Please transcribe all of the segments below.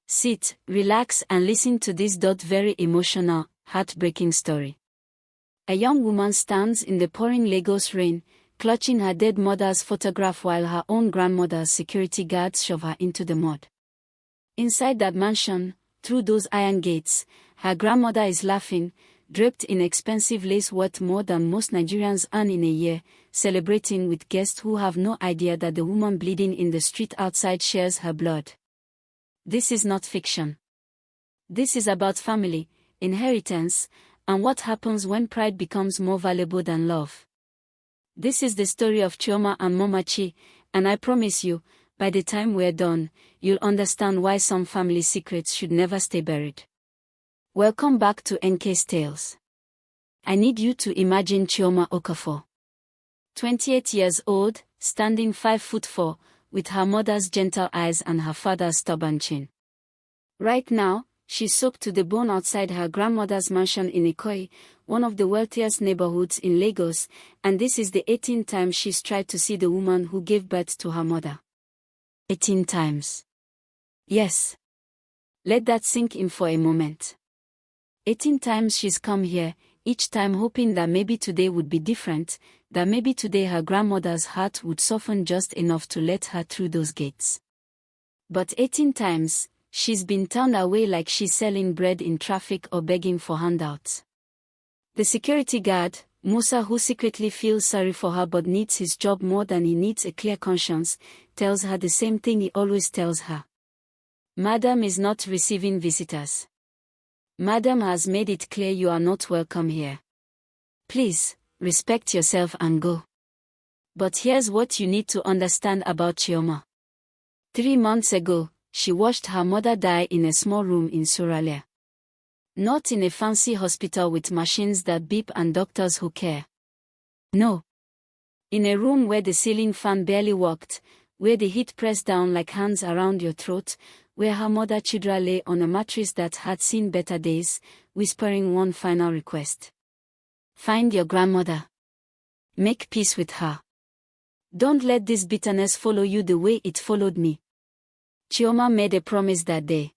Sit, relax and listen to this very emotional, heartbreaking story. A young woman stands in the pouring Lagos rain, clutching her dead mother's photograph while her own grandmother's security guards shove her into the mud. Inside that mansion, through those iron gates, her grandmother is laughing, draped in expensive lace worth more than most Nigerians earn in a year, celebrating with guests who have no idea that the woman bleeding in the street outside shares her blood. This is not fiction. This is about family, inheritance, and what happens when pride becomes more valuable than love. This is the story of Chioma and Momachi, and I promise you, by the time we're done, you'll understand why some family secrets should never stay buried. Welcome back to NK's Tales. I need you to imagine Chioma Okafor. 28 years old, standing 5'4", with her mother's gentle eyes and her father's stubborn chin. Right now, she's soaked to the bone outside her grandmother's mansion in Ikoyi, one of the wealthiest neighborhoods in Lagos, and this is the 18th time she's tried to see the woman who gave birth to her mother. 18 times. Yes. Let that sink in for a moment. 18 times she's come here, each time hoping that maybe today would be different, that maybe today her grandmother's heart would soften just enough to let her through those gates. But 18 times, she's been turned away like she's selling bread in traffic or begging for handouts. The security guard, Musa, who secretly feels sorry for her but needs his job more than he needs a clear conscience, tells her the same thing he always tells her. Madam is not receiving visitors. Madam has made it clear you are not welcome here. Please, respect yourself and go. But here's what you need to understand about Chioma. 3 months ago, she watched her mother die in a small room in Surulere. Not in a fancy hospital with machines that beep and doctors who care. No. In a room where the ceiling fan barely worked, where the heat pressed down like hands around your throat, where her mother Chidra lay on a mattress that had seen better days, whispering one final request. Find your grandmother. Make peace with her. Don't let this bitterness follow you the way it followed me. Chioma made a promise that day.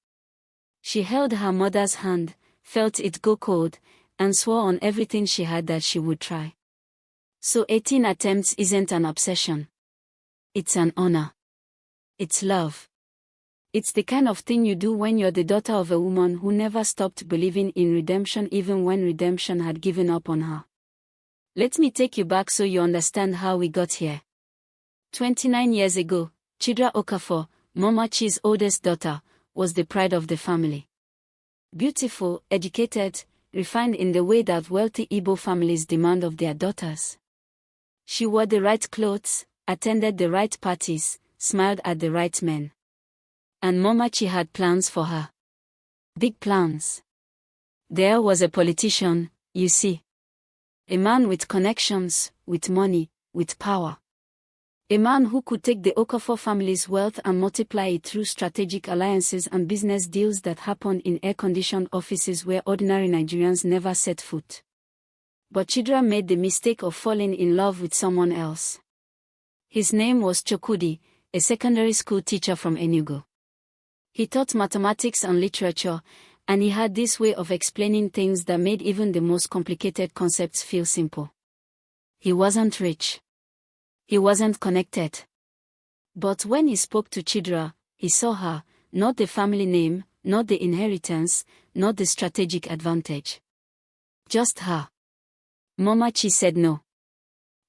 She held her mother's hand, felt it go cold, and swore on everything she had that she would try. So 18 attempts isn't an obsession. It's an honor. It's love. It's the kind of thing you do when you're the daughter of a woman who never stopped believing in redemption even when redemption had given up on her. Let me take you back so you understand how we got here. 29 years ago, Chidra Okafor, Momachi's oldest daughter, was the pride of the family. Beautiful, educated, refined in the way that wealthy Igbo families demand of their daughters. She wore the right clothes, attended the right parties, smiled at the right men. And Momachi had plans for her. Big plans. There was a politician, you see. A man with connections, with money, with power. A man who could take the Okafor family's wealth and multiply it through strategic alliances and business deals that happened in air-conditioned offices where ordinary Nigerians never set foot. But Chidra made the mistake of falling in love with someone else. His name was Chokudi, a secondary school teacher from Enugu. He taught mathematics and literature, and he had this way of explaining things that made even the most complicated concepts feel simple. He wasn't rich. He wasn't connected. But when he spoke to Chidra, he saw her, not the family name, not the inheritance, not the strategic advantage. Just her. Momachi said no.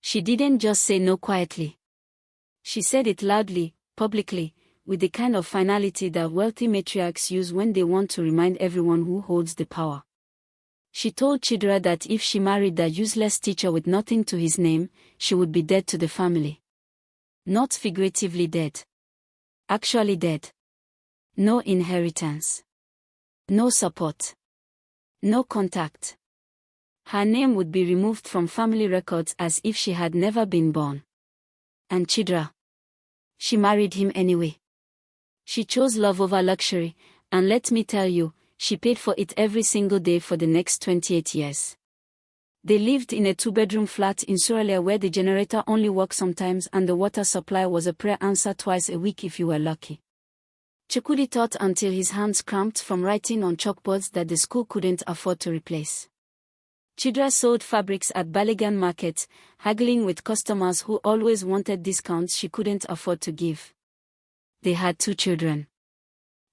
She didn't just say no quietly. She said it loudly, publicly, with the kind of finality that wealthy matriarchs use when they want to remind everyone who holds the power. She told Chidra that if she married that useless teacher with nothing to his name, she would be dead to the family. Not figuratively dead. Actually dead. No inheritance. No support. No contact. Her name would be removed from family records as if she had never been born. And Chidra. She married him anyway. She chose love over luxury, and let me tell you, she paid for it every single day for the next 28 years. They lived in a 2-bedroom flat in Surulere where the generator only worked sometimes and the water supply was a prayer answer twice a week if you were lucky. Chukwudi taught until his hands cramped from writing on chalkboards that the school couldn't afford to replace. Chidera sold fabrics at Baligan Market, haggling with customers who always wanted discounts she couldn't afford to give. They had 2 children.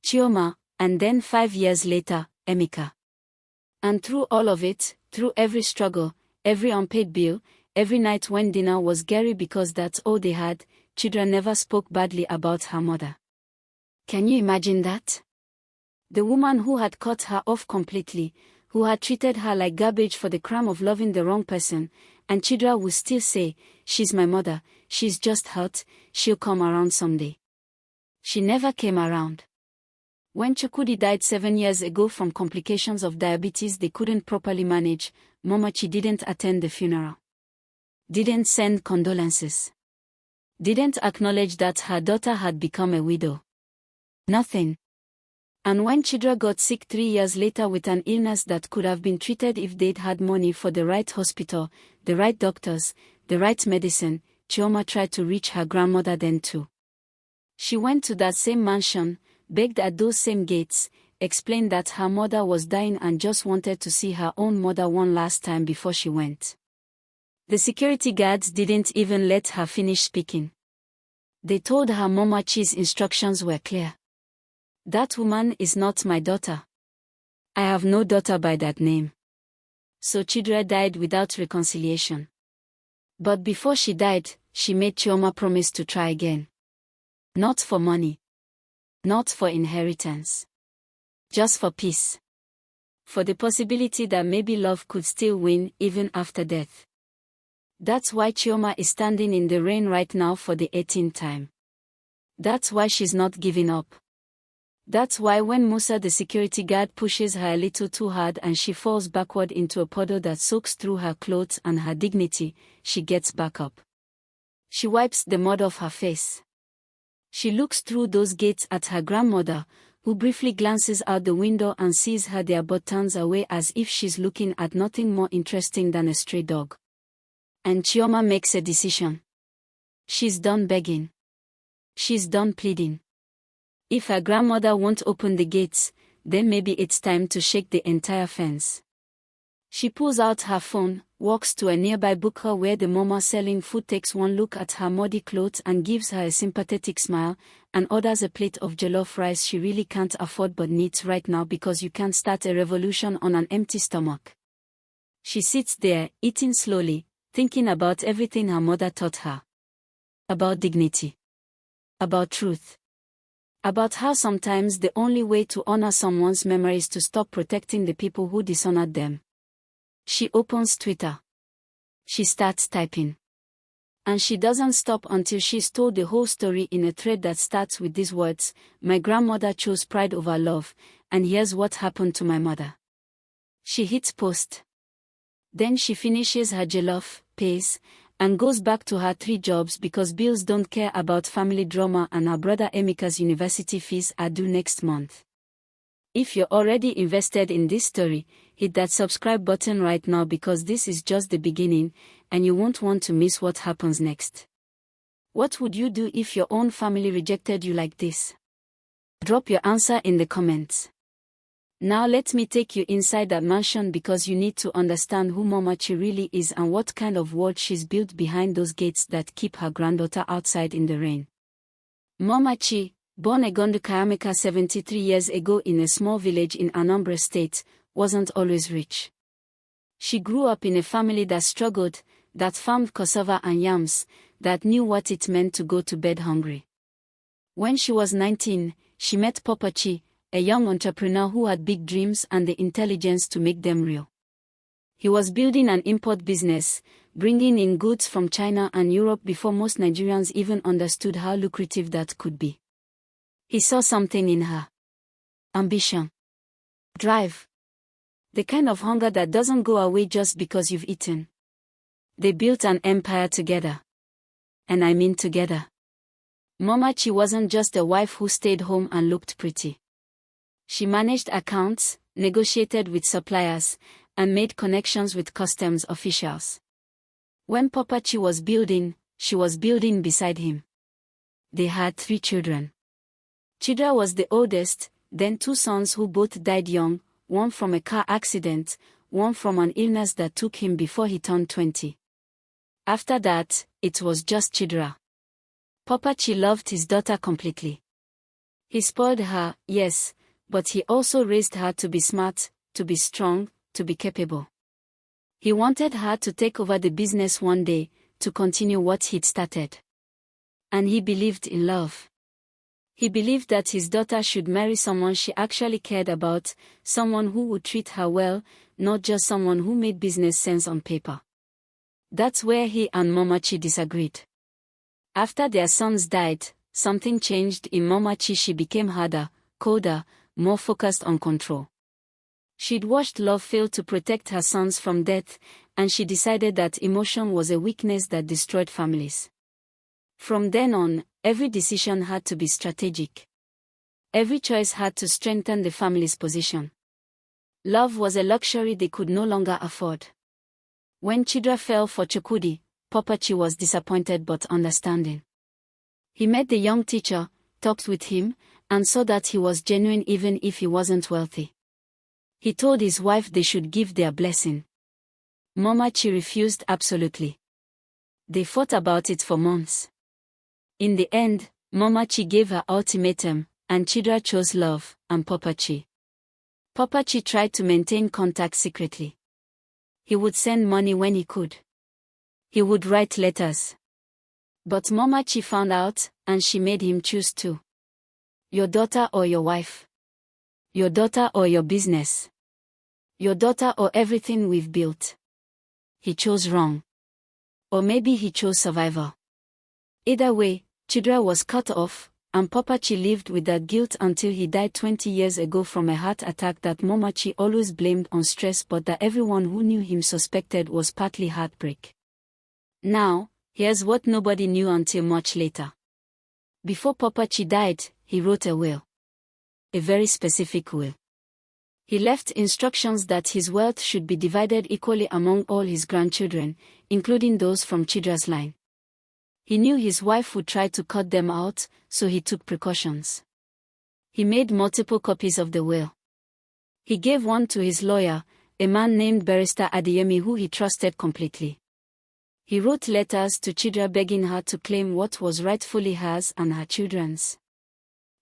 Chioma, and then 5 years later, Emeka. And through all of it, through every struggle, every unpaid bill, every night when dinner was Gary because that's all they had, Chidera never spoke badly about her mother. Can you imagine that? The woman who had cut her off completely, who had treated her like garbage for the crime of loving the wrong person, and Chidera would still say, "She's my mother, she's just hurt, she'll come around someday." She never came around. When Chukwudi died 7 years ago from complications of diabetes they couldn't properly manage, Momachi didn't attend the funeral. Didn't send condolences. Didn't acknowledge that her daughter had become a widow. Nothing. And when Chidera got sick 3 years later with an illness that could have been treated if they'd had money for the right hospital, the right doctors, the right medicine, Chioma tried to reach her grandmother then too. She went to that same mansion, begged at those same gates, explained that her mother was dying and just wanted to see her own mother one last time before she went. The security guards didn't even let her finish speaking. They told her Momachi's instructions were clear. "That woman is not my daughter. I have no daughter by that name." So Chidera died without reconciliation. But before she died, she made Chioma promise to try again. Not for money. Not for inheritance. Just for peace. For the possibility that maybe love could still win even after death. That's why Chioma is standing in the rain right now for the 18th time. That's why she's not giving up. That's why when Musa the security guard pushes her a little too hard and she falls backward into a puddle that soaks through her clothes and her dignity, she gets back up. She wipes the mud off her face. She looks through those gates at her grandmother, who briefly glances out the window and sees her there but turns away as if she's looking at nothing more interesting than a stray dog. And Chioma makes a decision. She's done begging. She's done pleading. If her grandmother won't open the gates, then maybe it's time to shake the entire fence. She pulls out her phone, walks to a nearby booker where the mama selling food takes one look at her muddy clothes and gives her a sympathetic smile, and orders a plate of jollof rice she really can't afford but needs right now because you can't start a revolution on an empty stomach. She sits there, eating slowly, thinking about everything her mother taught her. About dignity. About truth. About how sometimes the only way to honor someone's memory is to stop protecting the people who dishonored them. She opens Twitter. She starts typing. And she doesn't stop until she's told the whole story in a thread that starts with these words: "My grandmother chose pride over love, and here's what happened to my mother." She hits post. Then she finishes her jollof, pays, and goes back to her 3 jobs because bills don't care about family drama and her brother Emeka's university fees are due next month. If you're already invested in this story, hit that subscribe button right now because this is just the beginning, and you won't want to miss what happens next. What would you do if your own family rejected you like this? Drop your answer in the comments. Now let me take you inside that mansion because you need to understand who Momachi really is and what kind of world she's built behind those gates that keep her granddaughter outside in the rain. Momachi, born Egondu Kayameka 73 years ago in a small village in Anambra State, wasn't always rich. She grew up in a family that struggled, that farmed cassava and yams, that knew what it meant to go to bed hungry. When she was 19, she met Popachi, a young entrepreneur who had big dreams and the intelligence to make them real. He was building an import business, bringing in goods from China and Europe before most Nigerians even understood how lucrative that could be. He saw something in her. Ambition. Drive. The kind of hunger that doesn't go away just because you've eaten. They built an empire together. And I mean together. Momachi wasn't just a wife who stayed home and looked pretty. She managed accounts, negotiated with suppliers, and made connections with customs officials. When Popachi was building, she was building beside him. They had 3 children. Chidera was the oldest, then two sons who both died young, one from a car accident, one from an illness that took him before he turned 20. After that, it was just Chidera. Papa Chi loved his daughter completely. He spoiled her, yes, but he also raised her to be smart, to be strong, to be capable. He wanted her to take over the business one day, to continue what he'd started. And he believed in love. He believed that his daughter should marry someone she actually cared about, someone who would treat her well, not just someone who made business sense on paper. That's where he and Mama Chi disagreed. After their sons died, something changed in Mama Chi. She became harder, colder, more focused on control. She'd watched love fail to protect her sons from death, and she decided that emotion was a weakness that destroyed families. From then on, every decision had to be strategic. Every choice had to strengthen the family's position. Love was a luxury they could no longer afford. When Chidera fell for Chukwudi, Papa Chi was disappointed but understanding. He met the young teacher, talked with him, and saw that he was genuine even if he wasn't wealthy. He told his wife they should give their blessing. Mama Chi refused absolutely. They fought about it for months. In the end, Mama Chi gave her ultimatum, and Chidera chose love, and Papa Chi. Papa Chi tried to maintain contact secretly. He would send money when he could. He would write letters. But Mama Chi found out, and she made him choose two. Your daughter or your wife? Your daughter or your business? Your daughter or everything we've built? He chose wrong. Or maybe he chose survival. Either way, Chidera was cut off, and Papa Chi lived with that guilt until he died 20 years ago from a heart attack that Mama Chi always blamed on stress but that everyone who knew him suspected was partly heartbreak. Now, here's what nobody knew until much later. Before Papa Chi died, he wrote a will. A very specific will. He left instructions that his wealth should be divided equally among all his grandchildren, including those from Chidera's line. He knew his wife would try to cut them out, so he took precautions. He made multiple copies of the will. He gave one to his lawyer, a man named Barrister Adeyemi who he trusted completely. He wrote letters to Chidera begging her to claim what was rightfully hers and her children's.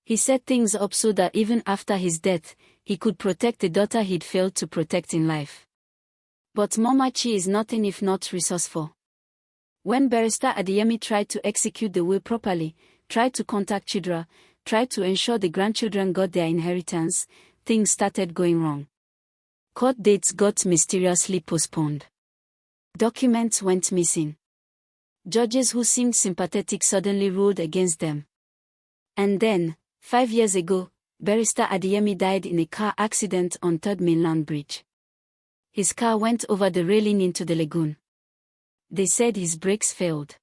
He set things up so that even after his death, he could protect the daughter he'd failed to protect in life. But Mama Chi is nothing if not resourceful. When Barrister Adeyemi tried to execute the will properly, tried to contact Chidera, tried to ensure the grandchildren got their inheritance, things started going wrong. Court dates got mysteriously postponed. Documents went missing. Judges who seemed sympathetic suddenly ruled against them. And then, 5 years ago, Barrister Adeyemi died in a car accident on 3rd Mainland Bridge. His car went over the railing into the lagoon. They said his brakes failed.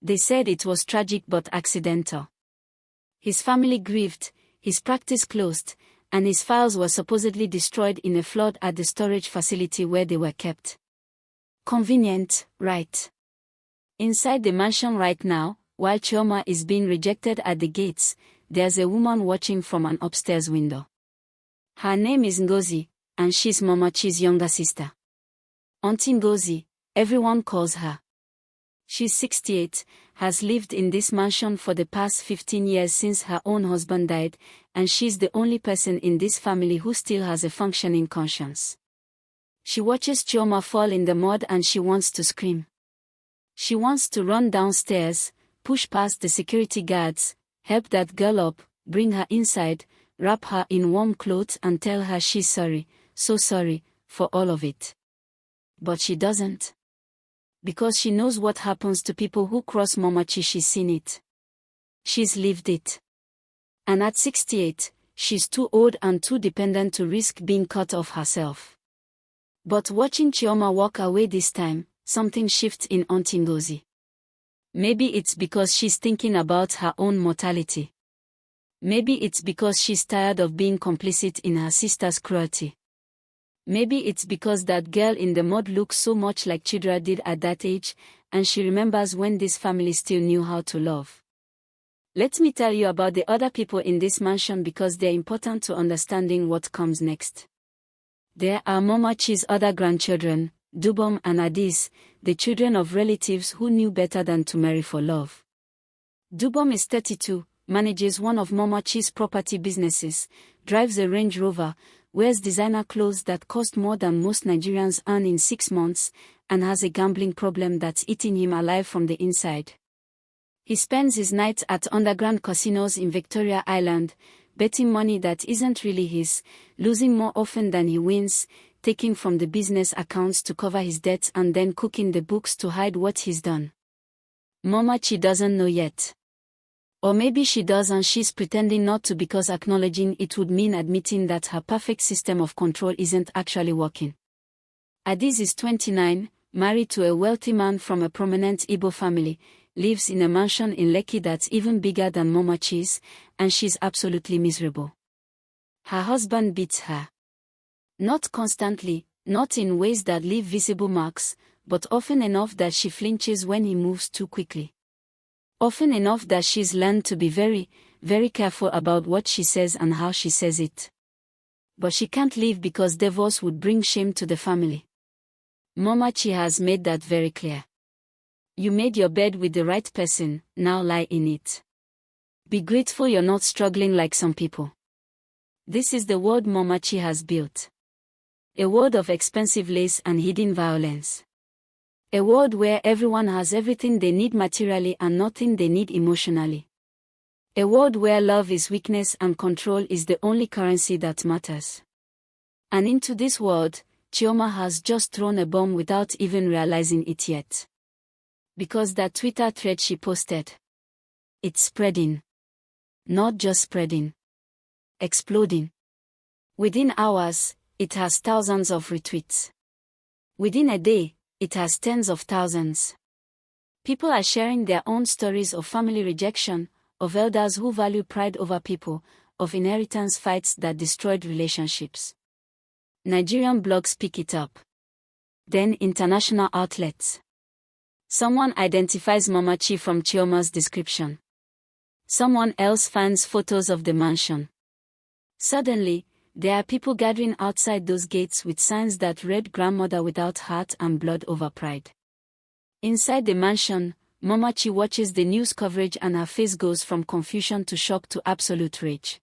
They said it was tragic but accidental. His family grieved, his practice closed, and his files were supposedly destroyed in a flood at the storage facility where they were kept. Convenient, right? Inside the mansion right now, while Chioma is being rejected at the gates, there's a woman watching from an upstairs window. Her name is Ngozi, and she's Mama Chi's younger sister. Auntie Ngozi, everyone calls her. She's 68, has lived in this mansion for the past 15 years since her own husband died, and she's the only person in this family who still has a functioning conscience. She watches Chioma fall in the mud and she wants to scream. She wants to run downstairs, push past the security guards, help that girl up, bring her inside, wrap her in warm clothes and tell her she's sorry, so sorry, for all of it. But she doesn't. Because she knows what happens to people who cross Mama Chi. She's seen it. She's lived it. And at 68, she's too old and too dependent to risk being cut off herself. But watching Chioma walk away this time, something shifts in Auntie Ngozi. Maybe it's because she's thinking about her own mortality. Maybe it's because she's tired of being complicit in her sister's cruelty. Maybe it's because that girl in the mud looks so much like Chidera did at that age, and she remembers when this family still knew how to love. Let me tell you about the other people in this mansion because they're important to understanding what comes next. There are Momachi's other grandchildren, Dubom and Adis, the children of relatives who knew better than to marry for love. Dubom is 32, manages one of Momachi's property businesses, drives a Range Rover, wears designer clothes that cost more than most Nigerians earn in 6 months, and has a gambling problem that's eating him alive from the inside. He spends his nights at underground casinos in Victoria Island, betting money that isn't really his, losing more often than he wins, taking from the business accounts to cover his debts and then cooking the books to hide what he's done. Momachi doesn't know yet. Or maybe she does and she's pretending not to because acknowledging it would mean admitting that her perfect system of control isn't actually working. Adis is 29, married to a wealthy man from a prominent Igbo family, lives in a mansion in Lekki that's even bigger than Momachi's, and she's absolutely miserable. Her husband beats her. Not constantly, not in ways that leave visible marks, but often enough that she flinches when he moves too quickly. Often enough that she's learned to be very, very careful about what she says and how she says it. But she can't leave because divorce would bring shame to the family. Momachi has made that very clear. You made your bed with the right person, now lie in it. Be grateful you're not struggling like some people. This is the world Momachi has built. A world of expensive lace and hidden violence. A world where everyone has everything they need materially and nothing they need emotionally. A world where love is weakness and control is the only currency that matters. And into this world, Chioma has just thrown a bomb without even realizing it yet. Because that Twitter thread she posted. It's spreading. Not just spreading. Exploding. Within hours, it has thousands of retweets. Within a day, it has tens of thousands. People are sharing their own stories of family rejection, of elders who value pride over people, of inheritance fights that destroyed relationships. Nigerian blogs pick it up. Then international outlets. Someone identifies Momachi from Chioma's description. Someone else finds photos of the mansion. Suddenly, there are people gathering outside those gates with signs that read grandmother without heart and blood over pride. Inside the mansion, Momachi watches the news coverage and her face goes from confusion to shock to absolute rage.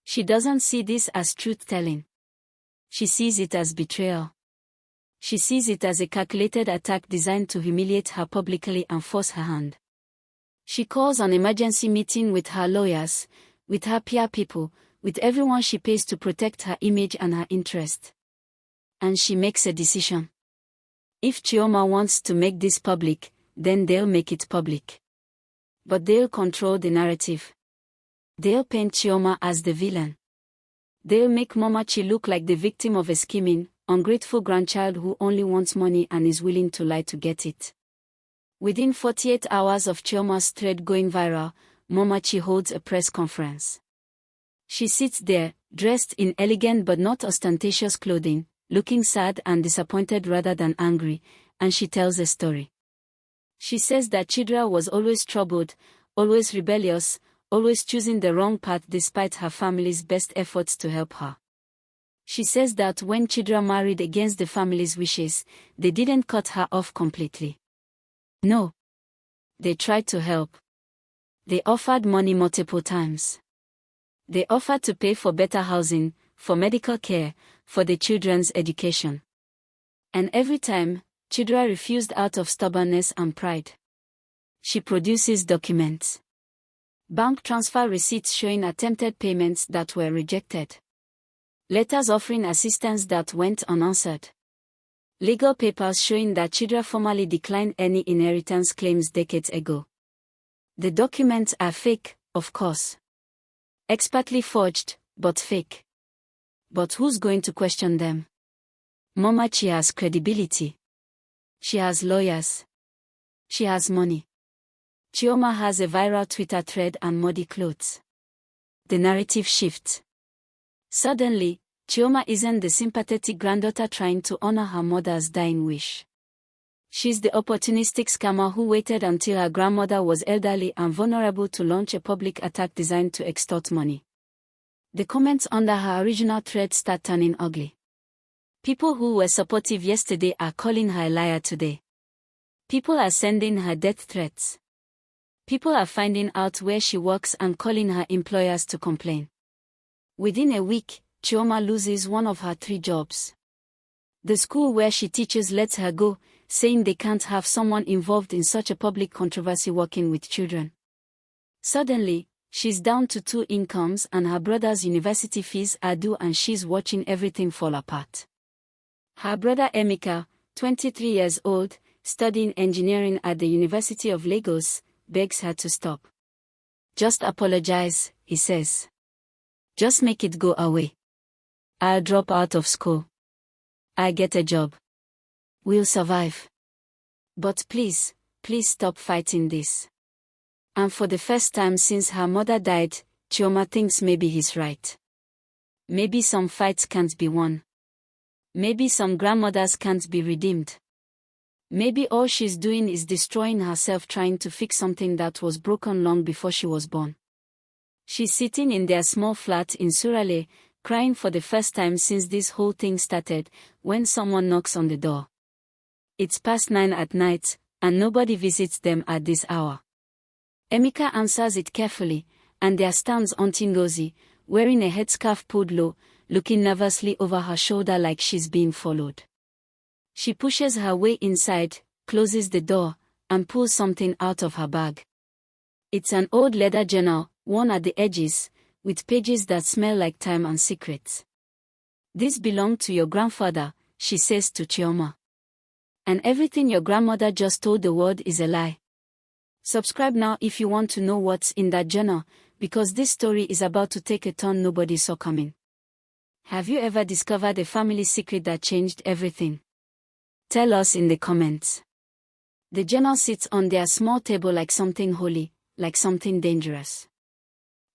She doesn't see this as truth-telling. She sees it as betrayal. She sees it as a calculated attack designed to humiliate her publicly and force her hand. She calls an emergency meeting with her lawyers, with her PR people, with everyone she pays to protect her image and her interest. And she makes a decision. If Chioma wants to make this public, then they'll make it public. But they'll control the narrative. They'll paint Chioma as the villain. They'll make Momachi look like the victim of a scheming, ungrateful grandchild who only wants money and is willing to lie to get it. Within 48 hours of Chioma's thread going viral, Momachi holds a press conference. She sits there, dressed in elegant but not ostentatious clothing, looking sad and disappointed rather than angry, and she tells a story. She says that Chidera was always troubled, always rebellious, always choosing the wrong path despite her family's best efforts to help her. She says that when Chidera married against the family's wishes, they didn't cut her off completely. No. They tried to help. They offered money multiple times. They offered to pay for better housing, for medical care, for the children's education. And every time, Chidera refused out of stubbornness and pride. She produces documents. Bank transfer receipts showing attempted payments that were rejected. Letters offering assistance that went unanswered. Legal papers showing that Chidera formally declined any inheritance claims decades ago. The documents are fake, of course. Expertly forged, but fake. But who's going to question them? Momachi has credibility. She has lawyers. She has money. Chioma has a viral Twitter thread and muddy clothes. The narrative shifts. Suddenly, Chioma isn't the sympathetic granddaughter trying to honor her mother's dying wish. She's the opportunistic scammer who waited until her grandmother was elderly and vulnerable to launch a public attack designed to extort money. The comments under her original thread start turning ugly. People who were supportive yesterday are calling her a liar today. People are sending her death threats. People are finding out where she works and calling her employers to complain. Within a week, Chioma loses one of her 3 jobs. The school where she teaches lets her go, saying they can't have someone involved in such a public controversy working with children. Suddenly, she's down to 2 incomes and her brother's university fees are due and she's watching everything fall apart. Her brother Emeka, 23 years old, studying engineering at the University of Lagos, begs her to stop. Just apologize, he says. Just make it go away. I'll drop out of school. I get a job. We'll survive. But please stop fighting this. And for the first time since her mother died, Chioma thinks maybe he's right. Maybe some fights can't be won. Maybe some grandmothers can't be redeemed. Maybe all she's doing is destroying herself trying to fix something that was broken long before she was born. She's sitting in their small flat in Surulere, crying for the first time since this whole thing started, when someone knocks on the door. It's past 9 at night, and nobody visits them at this hour. Emeka answers it carefully, and there stands Auntie Ngozi, wearing a headscarf pulled low, looking nervously over her shoulder like she's being followed. She pushes her way inside, closes the door, and pulls something out of her bag. It's an old leather journal, worn at the edges, with pages that smell like time and secrets. This belonged to your grandfather, she says to Chioma. And everything your grandmother just told the world is a lie. Subscribe now if you want to know what's in that journal, because this story is about to take a turn nobody saw coming. Have you ever discovered a family secret that changed everything? Tell us in the comments. The journal sits on their small table like something holy, like something dangerous.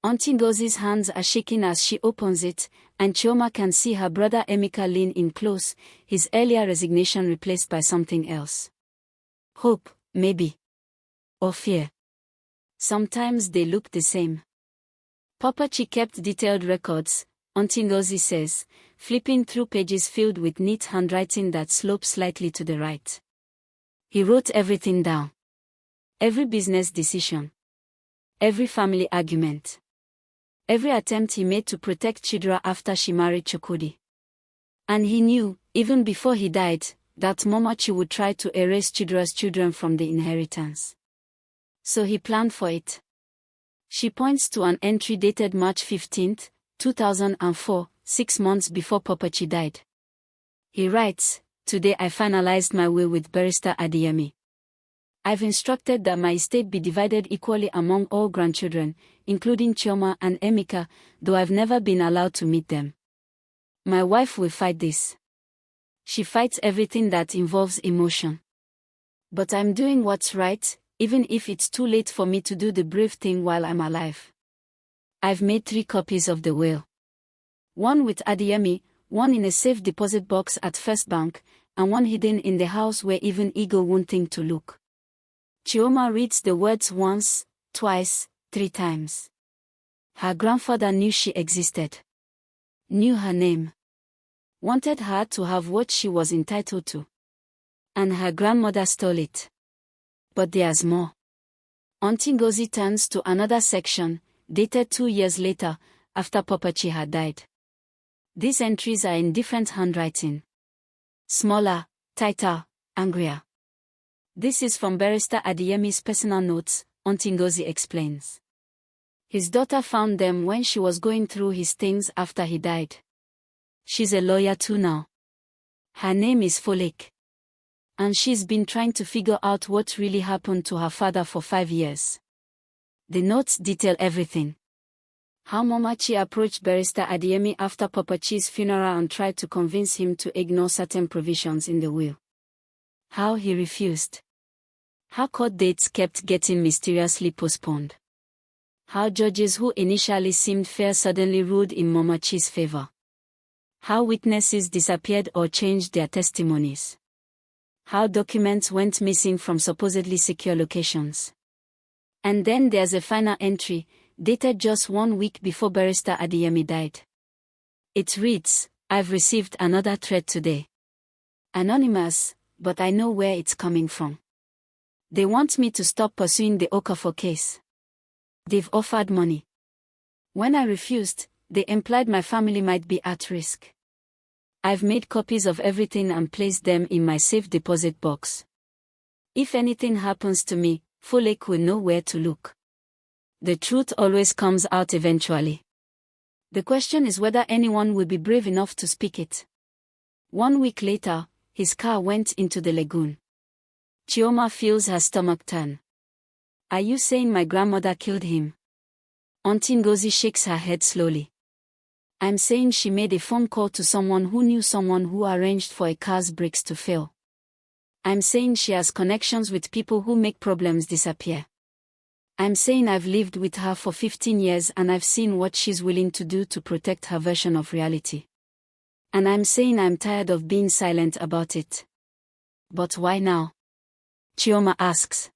Auntie Ngozi's hands are shaking as she opens it, and Chioma can see her brother Emeka lean in close, his earlier resignation replaced by something else. Hope, maybe. Or fear. Sometimes they look the same. Papa Chi kept detailed records, Auntie Ngozi says, flipping through pages filled with neat handwriting that slopes slightly to the right. He wrote everything down. Every business decision. Every family argument. Every attempt he made to protect Chidera after she married Chukwudi. And he knew, even before he died, that Mama Chi would try to erase Chidera's children from the inheritance. So he planned for it. She points to an entry dated March 15, 2004, 6 months before Papa Chi died. He writes, "Today I finalized my will with Barrister Adeyemi. I've instructed that my estate be divided equally among all grandchildren, including Chioma and Emeka, though I've never been allowed to meet them. My wife will fight this. She fights everything that involves emotion. But I'm doing what's right, even if it's too late for me to do the brave thing while I'm alive. I've made 3 copies of the will. One with Adeyemi, one in a safe deposit box at First Bank, and one hidden in the house where even Eagle won't think to look." Chioma reads the words once, twice, 3 times. Her grandfather knew she existed. Knew her name. Wanted her to have what she was entitled to. And her grandmother stole it. But there's more. Auntie Ngozi turns to another section, dated 2 years later, after Papa Chi had died. These entries are in different handwriting. Smaller, tighter, angrier. This is from Barrister Adeyemi's personal notes, Auntie Ngozi explains. His daughter found them when she was going through his things after he died. She's a lawyer too now. Her name is Folake. And she's been trying to figure out what really happened to her father for 5 years. The notes detail everything. How Mama Chi approached Barrister Adeyemi after Papa Chi's funeral and tried to convince him to ignore certain provisions in the will. How he refused. How court dates kept getting mysteriously postponed. How judges who initially seemed fair suddenly ruled in Mama Chi's favor. How witnesses disappeared or changed their testimonies. how documents went missing from supposedly secure locations. And then there's a final entry, dated just 1 week before Barrister Adeyemi died. It reads, "I've received another threat today. Anonymous, but I know where it's coming from. They want me to stop pursuing the Okafor case. They've offered money. When I refused, they implied my family might be at risk. I've made copies of everything and placed them in my safe deposit box. If anything happens to me, Folake will know where to look. The truth always comes out eventually. The question is whether anyone will be brave enough to speak it." 1 week later, his car went into the lagoon. Chioma feels her stomach turn. "Are you saying my grandmother killed him?" Auntie Ngozi shakes her head slowly. "I'm saying she made a phone call to someone who knew someone who arranged for a car's brakes to fail. I'm saying she has connections with people who make problems disappear. I'm saying I've lived with her for 15 years and I've seen what she's willing to do to protect her version of reality. And I'm saying I'm tired of being silent about it." "But why now?" Chioma asks.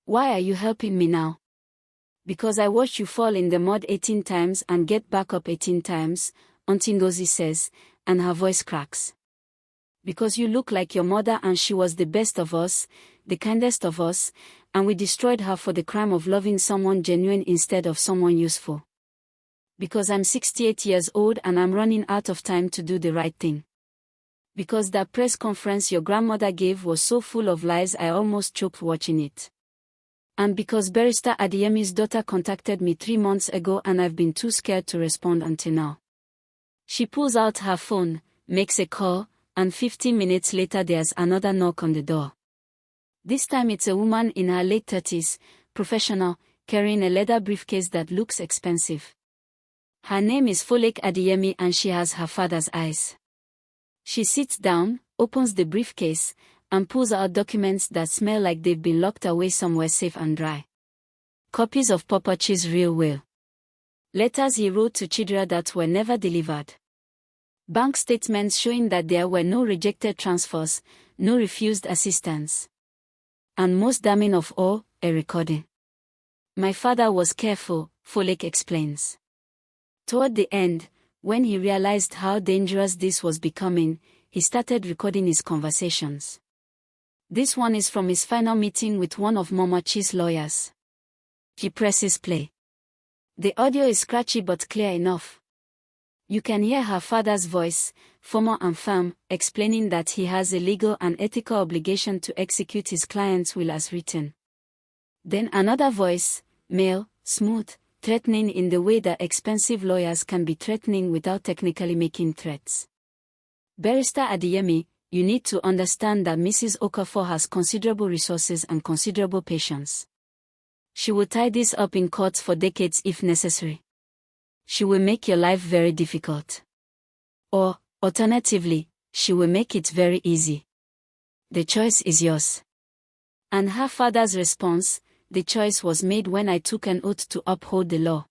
"Why are you helping me now?" "Because I watched you fall in the mud 18 times and get back up 18 times, Auntie Ngozi says, and her voice cracks. "Because you look like your mother and she was the best of us, the kindest of us, and we destroyed her for the crime of loving someone genuine instead of someone useful. Because I'm 68 years old and I'm running out of time to do the right thing. Because that press conference your grandmother gave was so full of lies I almost choked watching it. And because Barrister Adeyemi's daughter contacted me 3 months ago and I've been too scared to respond until now." She pulls out her phone, makes a call, and 15 minutes later there's another knock on the door. This time it's a woman in her late 30s, professional, carrying a leather briefcase that looks expensive. Her name is Folake Adeyemi and she has her father's eyes. She sits down, opens the briefcase, and pulls out documents that smell like they've been locked away somewhere safe and dry. Copies of Popochi's real will. Letters he wrote to Chidera that were never delivered. Bank statements showing that there were no rejected transfers, no refused assistance. And most damning of all, a recording. "My father was careful," Folake explains. Toward the end, when he realized how dangerous this was becoming, he started recording his conversations. This one is from his final meeting with one of Momochi's lawyers. He presses play. The audio is scratchy but clear enough. You can hear her father's voice, formal and firm, explaining that he has a legal and ethical obligation to execute his client's will as written. Then another voice, male, smooth, threatening in the way that expensive lawyers can be threatening without technically making threats. "Barrister Adeyemi, you need to understand that Mrs. Okafor has considerable resources and considerable patience. She will tie this up in courts for decades if necessary. She will make your life very difficult. Or, alternatively, she will make it very easy. The choice is yours." And her father's response, "The choice was made when I took an oath to uphold the law.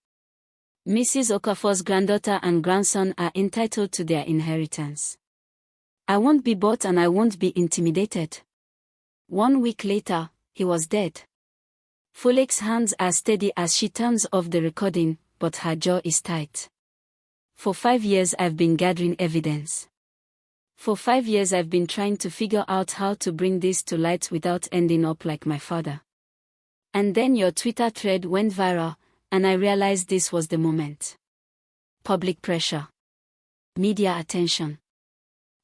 Mrs. Okafor's granddaughter and grandson are entitled to their inheritance. I won't be bought and I won't be intimidated." 1 week later, he was dead. Folake's hands are steady as she turns off the recording, but her jaw is tight. "For 5 years I've been gathering evidence. For 5 years I've been trying to figure out how to bring this to light without ending up like my father. And then your Twitter thread went viral, and I realized this was the moment. Public pressure. Media attention.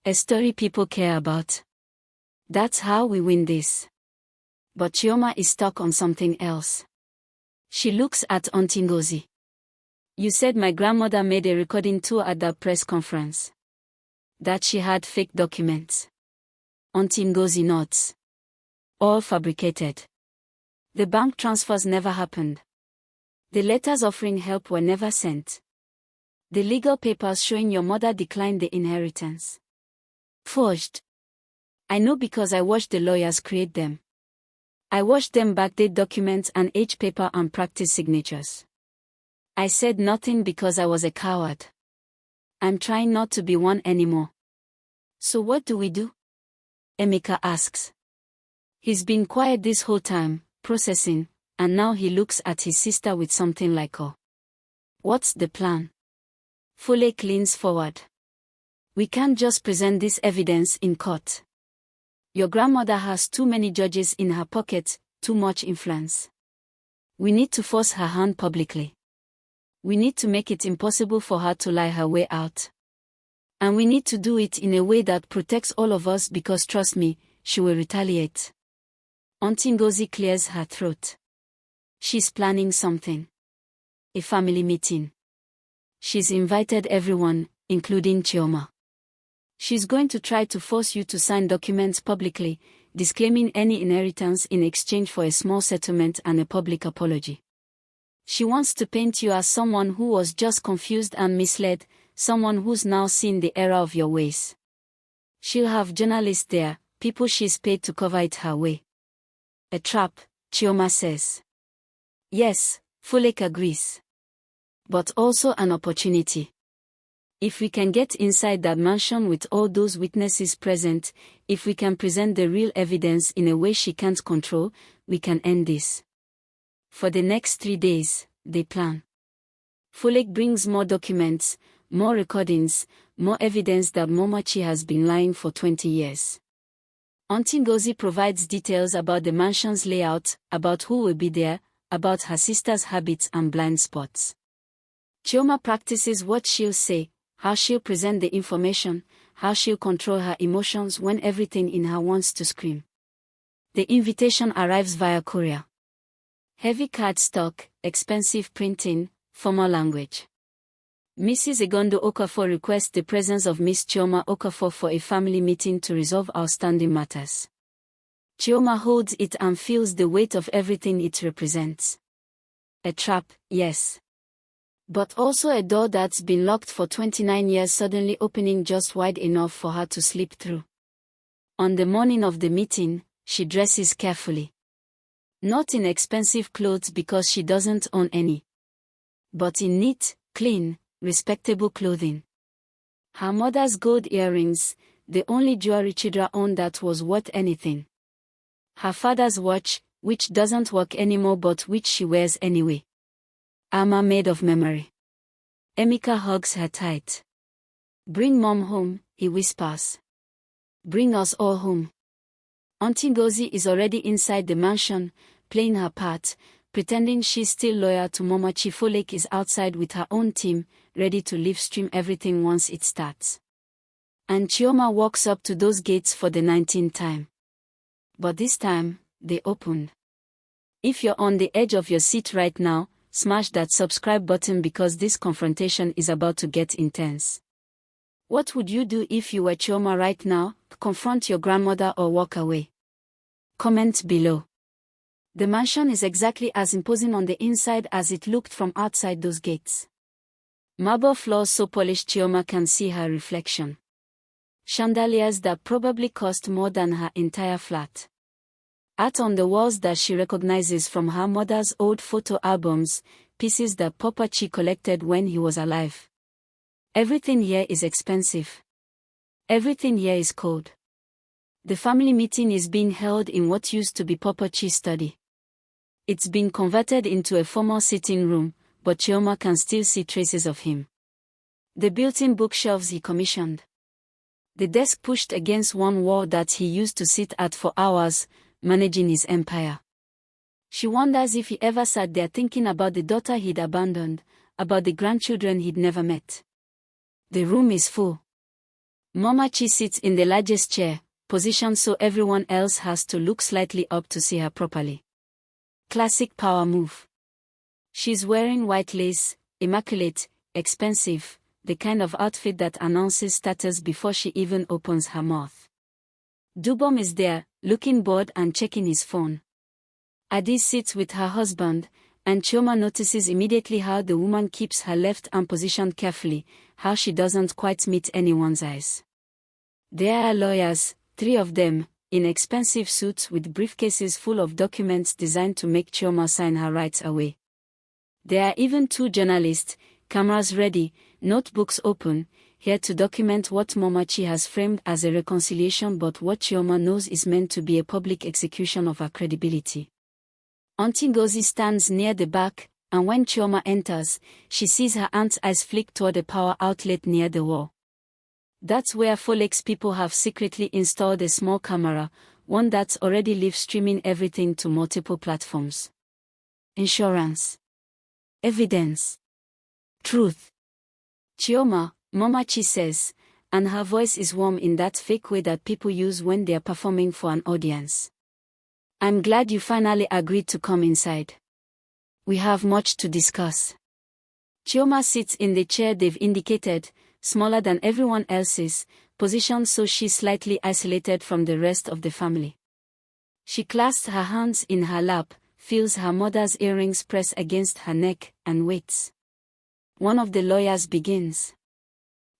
A story people care about. That's how we win this." But Chioma is stuck on something else. She looks at Auntie Ngozi. "You said my grandmother made a recording too at that press conference. That she had fake documents." Auntie Ngozi nods. "All fabricated. The bank transfers never happened. The letters offering help were never sent. The legal papers showing your mother declined the inheritance. Forged. I know because I watched the lawyers create them. I watched them backdate documents and age paper and practice signatures. I said nothing because I was a coward. I'm trying not to be one anymore. So what do we do?" Emeka asks. He's been quiet this whole time, processing, and now he looks at his sister with something like awe. What's the plan? Folake leans forward. We can't just present this evidence in court. Your grandmother has too many judges in her pocket, too much influence. We need to force her hand publicly. We need to make it impossible for her to lie her way out. And we need to do it in a way that protects all of us because trust me, she will retaliate. Auntie Ngozi clears her throat. She's planning something. A family meeting. She's invited everyone, including Chioma. She's going to try to force you to sign documents publicly, disclaiming any inheritance in exchange for a small settlement and a public apology. She wants to paint you as someone who was just confused and misled, someone who's now seen the error of your ways. She'll have journalists there, people she's paid to cover it her way. A trap, Chioma says. Yes, Folake agrees. But also an opportunity. If we can get inside that mansion with all those witnesses present, if we can present the real evidence in a way she can't control, we can end this. For the next 3 days, they plan. Folake brings more documents, more recordings, more evidence that Momachi has been lying for 20 years. Auntie Ngozi provides details about the mansion's layout, about who will be there, about her sister's habits and blind spots. Chioma practices what she'll say, how she'll present the information, how she'll control her emotions when everything in her wants to scream. The invitation arrives via courier. Heavy cardstock, expensive printing, formal language. Mrs. Igondo Okafor requests the presence of Miss Chioma Okafor for a family meeting to resolve outstanding matters. Chioma holds it and feels the weight of everything it represents. A trap, yes. But also a door that's been locked for 29 years suddenly opening just wide enough for her to slip through. On the morning of the meeting, she dresses carefully. Not in expensive clothes because she doesn't own any. But in neat, clean, respectable clothing. Her mother's gold earrings, the only jewelry Chidra owned that was worth anything. Her father's watch, which doesn't work anymore but which she wears anyway. Armor made of memory. Emeka hugs her tight. Bring Mom home, he whispers. Bring us all home. Auntie Ngozi is already inside the mansion, playing her part, pretending she's still loyal to Momachi. Folake is outside with her own team, ready to live stream everything once it starts. And Chioma walks up to those gates for the 19th time. But this time, they opened. If you're on the edge of your seat right now, smash that subscribe button because this confrontation is about to get intense. What would you do if you were Chioma right now? Confront your grandmother or walk away? Comment below. The mansion is exactly as imposing on the inside as it looked from outside those gates. Marble floors so polished Chioma can see her reflection. Chandeliers that probably cost more than her entire flat. Art on the walls that she recognizes from her mother's old photo albums, pieces that Papa Chi collected when he was alive. Everything here is expensive. Everything here is cold. The family meeting is being held in what used to be Papa Chi's study. It's been converted into a formal sitting room, but Chioma can still see traces of him. The built-in bookshelves he commissioned. The desk pushed against one wall that he used to sit at for hours, managing his empire. She wonders if he ever sat there thinking about the daughter he'd abandoned, about the grandchildren he'd never met. The room is full. Momachi sits in the largest chair, positioned so everyone else has to look slightly up to see her properly. Classic power move. She's wearing white lace, immaculate, expensive, the kind of outfit that announces status before she even opens her mouth. Dubom is there, looking bored and checking his phone. Adi sits with her husband, and Chioma notices immediately how the woman keeps her left arm positioned carefully, how she doesn't quite meet anyone's eyes. There are lawyers, 3 of them, in expensive suits with briefcases full of documents designed to make Chioma sign her rights away. There are even 2 journalists, cameras ready, notebooks open, here to document what Momachi has framed as a reconciliation but what Chioma knows is meant to be a public execution of her credibility. Auntie Ngozi stands near the back, and when Chioma enters, she sees her aunt's eyes flick toward a power outlet near the wall. That's where Folek's people have secretly installed a small camera, one that's already live streaming everything to multiple platforms. Insurance. Evidence. Truth. Chioma, Momachi says, and her voice is warm in that fake way that people use when they're performing for an audience. I'm glad you finally agreed to come inside. We have much to discuss. Chioma sits in the chair they've indicated, smaller than everyone else's, positioned so she's slightly isolated from the rest of the family. She clasps her hands in her lap, feels her mother's earrings press against her neck, and waits. One of the lawyers begins.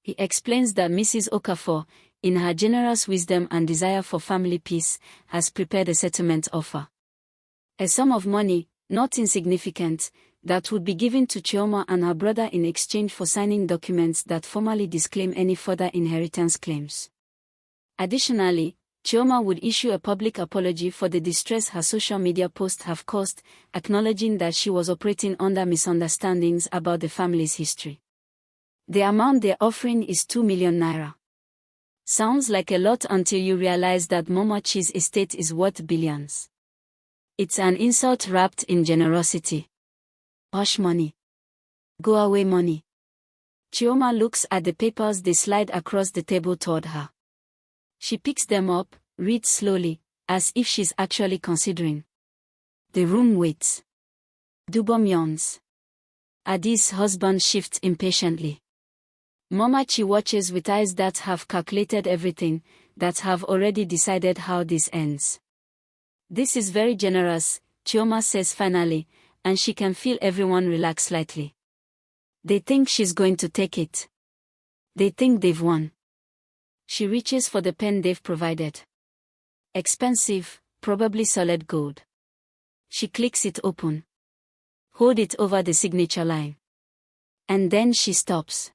He explains that Mrs. Okafor, in her generous wisdom and desire for family peace, has prepared a settlement offer. A sum of money, not insignificant, that would be given to Chioma and her brother in exchange for signing documents that formally disclaim any further inheritance claims. Additionally, Chioma would issue a public apology for the distress her social media posts have caused, acknowledging that she was operating under misunderstandings about the family's history. The amount they're offering is 2 million naira. Sounds like a lot until you realize that Momachi's estate is worth billions. It's an insult wrapped in generosity. Hush money. Go away money. Chioma looks at the papers they slide across the table toward her. She picks them up, reads slowly, as if she's actually considering. The room waits. Dubom yawns. Adi's husband shifts impatiently. Momachi watches with eyes that have calculated everything, that have already decided how this ends. This is very generous, Chioma says finally, and she can feel everyone relax slightly. They think she's going to take it. They think they've won. She reaches for the pen they've provided. Expensive, probably solid gold. She clicks it open. Hold it over the signature line. And then she stops.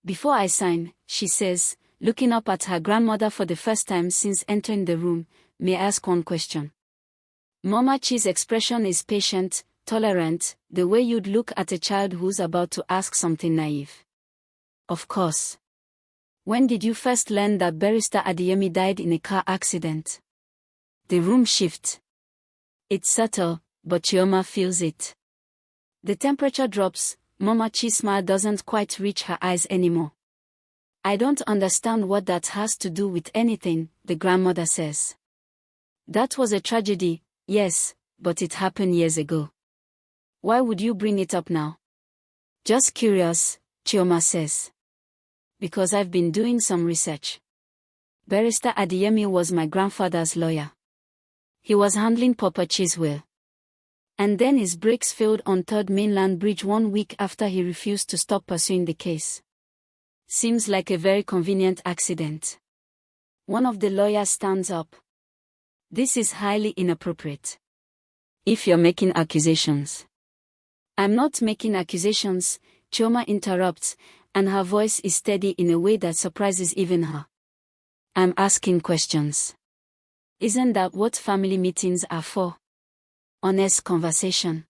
Before I sign, she says, looking up at her grandmother for the first time since entering the room, may I ask one question? Momachi's expression is patient, tolerant, the way you'd look at a child who's about to ask something naive. Of course. When did you first learn that Barrister Adeyemi died in a car accident? The room shifts. It's subtle, but Chioma feels it. The temperature drops, Momachi's smile doesn't quite reach her eyes anymore. I don't understand what that has to do with anything, the grandmother says. That was a tragedy, yes, but it happened years ago. Why would you bring it up now? Just curious, Chioma says. Because I've been doing some research. Barrister Adeyemi was my grandfather's lawyer. He was handling Popachi's will. And then his brakes failed on Third Mainland Bridge 1 week after he refused to stop pursuing the case. Seems like a very convenient accident. One of the lawyers stands up. This is highly inappropriate. If you're making accusations. I'm not making accusations, Chioma interrupts, and her voice is steady in a way that surprises even her. I'm asking questions. Isn't that what family meetings are for? Honest conversation.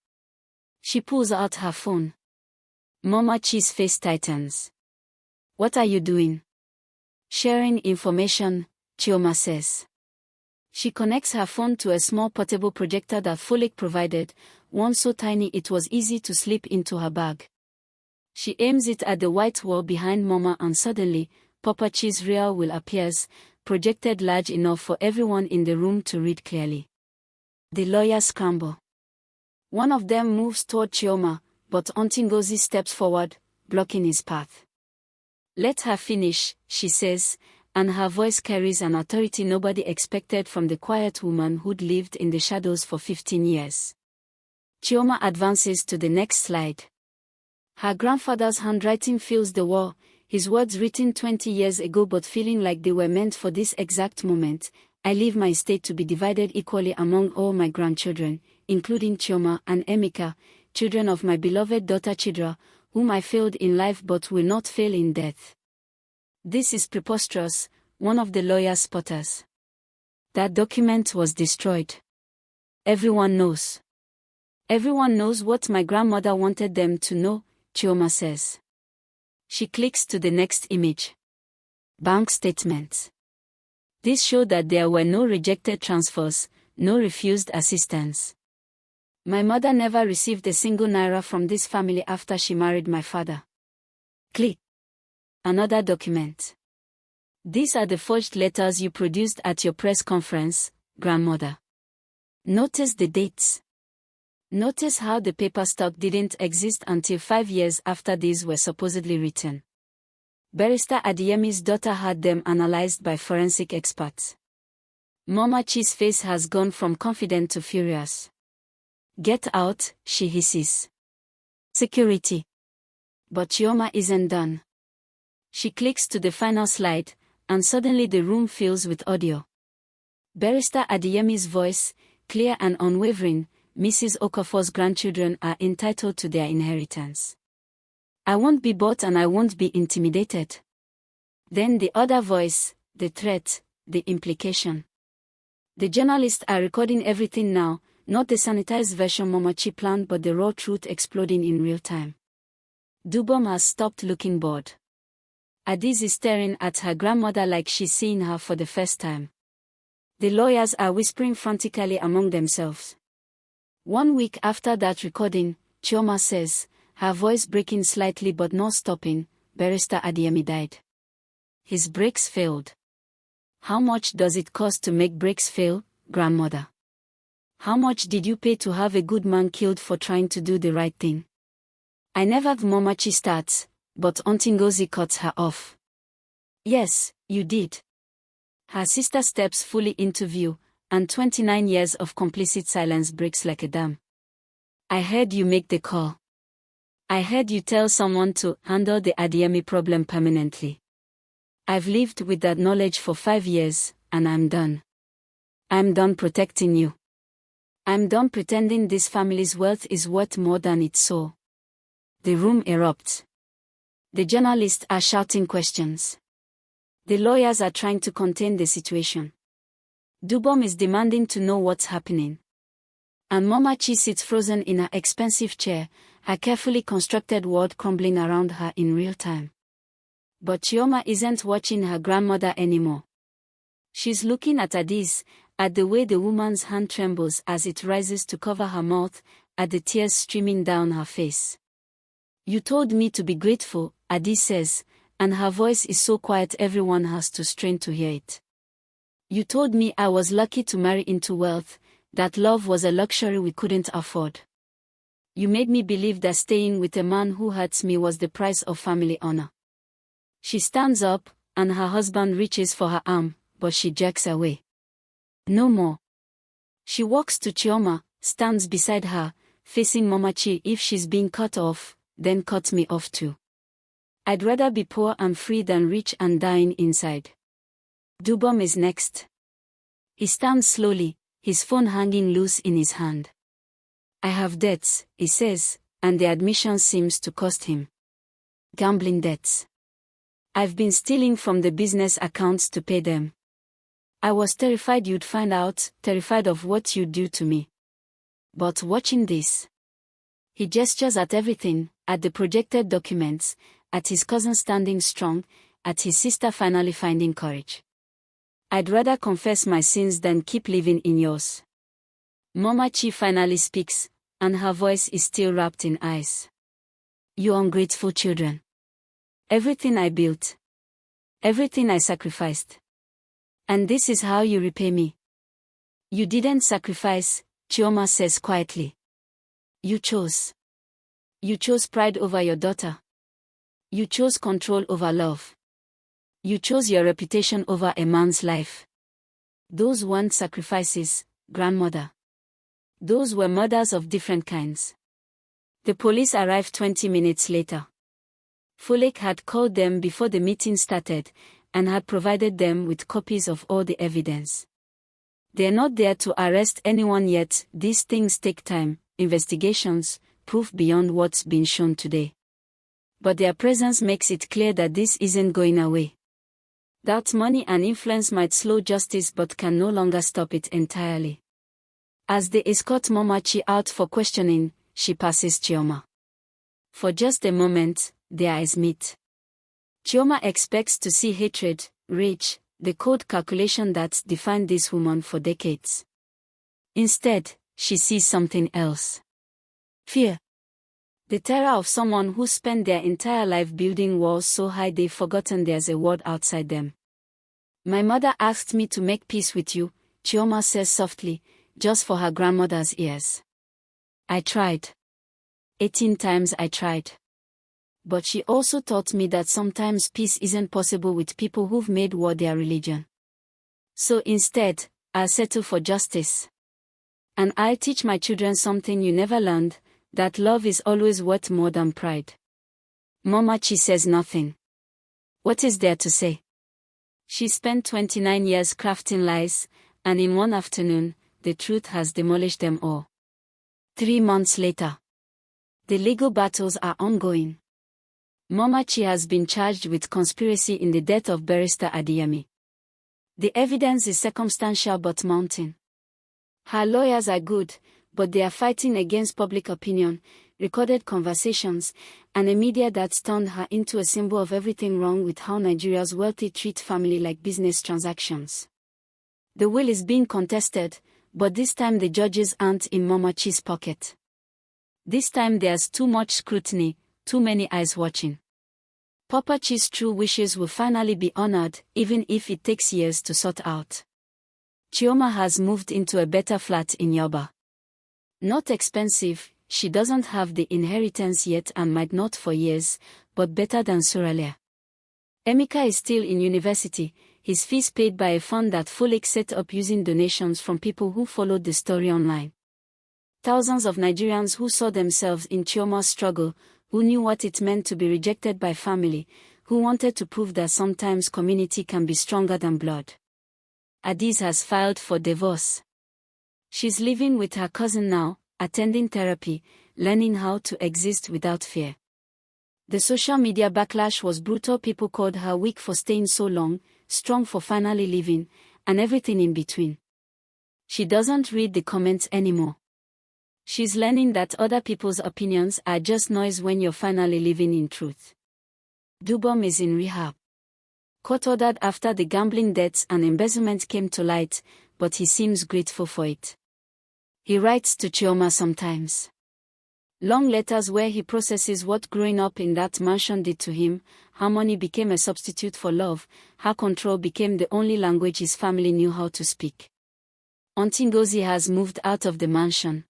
She pulls out her phone. Momachi's face tightens. What are you doing? Sharing information, Chioma says. She connects her phone to a small portable projector that Folek provided, one so tiny it was easy to slip into her bag. She aims it at the white wall behind Mama and suddenly, Popachi's rear will appears, projected large enough for everyone in the room to read clearly. The lawyers scramble. One of them moves toward Chioma, but Auntie Ngozi steps forward, blocking his path. Let her finish, she says, and her voice carries an authority nobody expected from the quiet woman who'd lived in the shadows for 15 years. Chioma advances to the next slide. Her grandfather's handwriting fills the wall, his words written 20 years ago but feeling like they were meant for this exact moment. I leave my estate to be divided equally among all my grandchildren, including Chioma and Emeka, children of my beloved daughter Chidra, whom I failed in life but will not fail in death. This is preposterous, one of the lawyers sputters. That document was destroyed. Everyone knows. Everyone knows what my grandmother wanted them to know, Chioma says. She clicks to the next image. Bank statements. This showed that there were no rejected transfers, no refused assistance. My mother never received a single naira from this family after she married my father. Click. Another document. These are the forged letters you produced at your press conference, grandmother. Notice the dates. Notice how the paper stock didn't exist until 5 years after these were supposedly written. Barrister Adeyemi's daughter had them analyzed by forensic experts. Momachi's face has gone from confident to furious. Get out, she hisses. Security. But Chioma isn't done. She clicks to the final slide, and suddenly the room fills with audio. Barrister Adeyemi's voice, clear and unwavering: Mrs. Okafor's grandchildren are entitled to their inheritance. I won't be bought and I won't be intimidated. Then the other voice, the threat, the implication. The journalists are recording everything now, not the sanitized version Momachi planned but the raw truth exploding in real time. Dubom has stopped looking bored. Adiz is staring at her grandmother like she's seeing her for the first time. The lawyers are whispering frantically among themselves. 1 week after that recording, Chioma says, her voice breaking slightly but not stopping, Barrister Adeyemi died. His brakes failed. How much does it cost to make brakes fail, grandmother? How much did you pay to have a good man killed for trying to do the right thing? I never. Momachi starts, but Auntie Ngozi cuts her off. Yes, you did. Her sister steps fully into view, and 29 years of complicit silence breaks like a dam. I heard you make the call. I heard you tell someone to handle the Adeyemi problem permanently. I've lived with that knowledge for 5 years, and I'm done. I'm done protecting you. I'm done pretending this family's wealth is worth more than its soul. The room erupts. The journalists are shouting questions. The lawyers are trying to contain the situation. Dubom is demanding to know what's happening. And Momachi sits frozen in her expensive chair, her carefully constructed world crumbling around her in real time. But Chioma isn't watching her grandmother anymore. She's looking at Adiz, at the way the woman's hand trembles as it rises to cover her mouth, at the tears streaming down her face. You told me to be grateful, Adiz says, and her voice is so quiet everyone has to strain to hear it. You told me I was lucky to marry into wealth, that love was a luxury we couldn't afford. You made me believe that staying with a man who hurts me was the price of family honor. She stands up, and her husband reaches for her arm, but she jerks away. No more. She walks to Chioma, stands beside her, facing Momachi. If she's being cut off, then cut me off too. I'd rather be poor and free than rich and dying inside. Dubom is next. He stands slowly, his phone hanging loose in his hand. I have debts, he says, and the admission seems to cost him. Gambling debts. I've been stealing from the business accounts to pay them. I was terrified you'd find out, terrified of what you'd do to me. But watching this. He gestures at everything, at the projected documents, at his cousin standing strong, at his sister finally finding courage. I'd rather confess my sins than keep living in yours. Momachi finally speaks, and her voice is still wrapped in ice. You ungrateful children. Everything I built. Everything I sacrificed. And this is how you repay me. You didn't sacrifice, Chioma says quietly. You chose. You chose pride over your daughter. You chose control over love. You chose your reputation over a man's life. Those weren't sacrifices, grandmother. Those were murders of different kinds. The police arrived 20 minutes later. Fulek had called them before the meeting started, and had provided them with copies of all the evidence. They're not there to arrest anyone yet. These things take time, investigations, proof beyond what's been shown today. But their presence makes it clear that this isn't going away. That money and influence might slow justice but can no longer stop it entirely. As they escort Momachi out for questioning, she passes Chioma. For just a moment, their eyes meet. Chioma expects to see hatred, rage, the cold calculation that's defined this woman for decades. Instead, she sees something else. Fear. The terror of someone who spent their entire life building walls so high they've forgotten there's a world outside them. My mother asked me to make peace with you, Chioma says softly, just for her grandmother's ears. I tried. 18 times I tried. But she also taught me that sometimes peace isn't possible with people who've made war their religion. So instead, I'll settle for justice. And I'll teach my children something you never learned, that love is always worth more than pride. Momachi says nothing. What is there to say? She spent 29 years crafting lies, and in one afternoon, the truth has demolished them all. 3 months later. The legal battles are ongoing. Momachi has been charged with conspiracy in the death of Barrister Adeyemi. The evidence is circumstantial but mounting. Her lawyers are good, but they are fighting against public opinion, recorded conversations, and a media that's turned her into a symbol of everything wrong with how Nigeria's wealthy treat family like business transactions. The will is being contested, but this time the judges aren't in Momachi's pocket. This time there's too much scrutiny, too many eyes watching. Popachi's true wishes will finally be honored, even if it takes years to sort out. Chioma has moved into a better flat in Yoba. Not expensive, she doesn't have the inheritance yet and might not for years, but better than Suralia. Emeka is still in university, his fees paid by a fund that Folek set up using donations from people who followed the story online. Thousands of Nigerians who saw themselves in Chioma's struggle, who knew what it meant to be rejected by family, who wanted to prove that sometimes community can be stronger than blood. Adiz has filed for divorce. She's living with her cousin now, attending therapy, learning how to exist without fear. The social media backlash was brutal. People called her weak for staying so long, strong for finally leaving, and everything in between. She doesn't read the comments anymore. She's learning that other people's opinions are just noise when you're finally living in truth. Dubom is in rehab. Court ordered after the gambling debts and embezzlement came to light, but he seems grateful for it. He writes to Chioma sometimes. Long letters where he processes what growing up in that mansion did to him, how money became a substitute for love, how control became the only language his family knew how to speak. Auntie Ngozi has moved out of the mansion.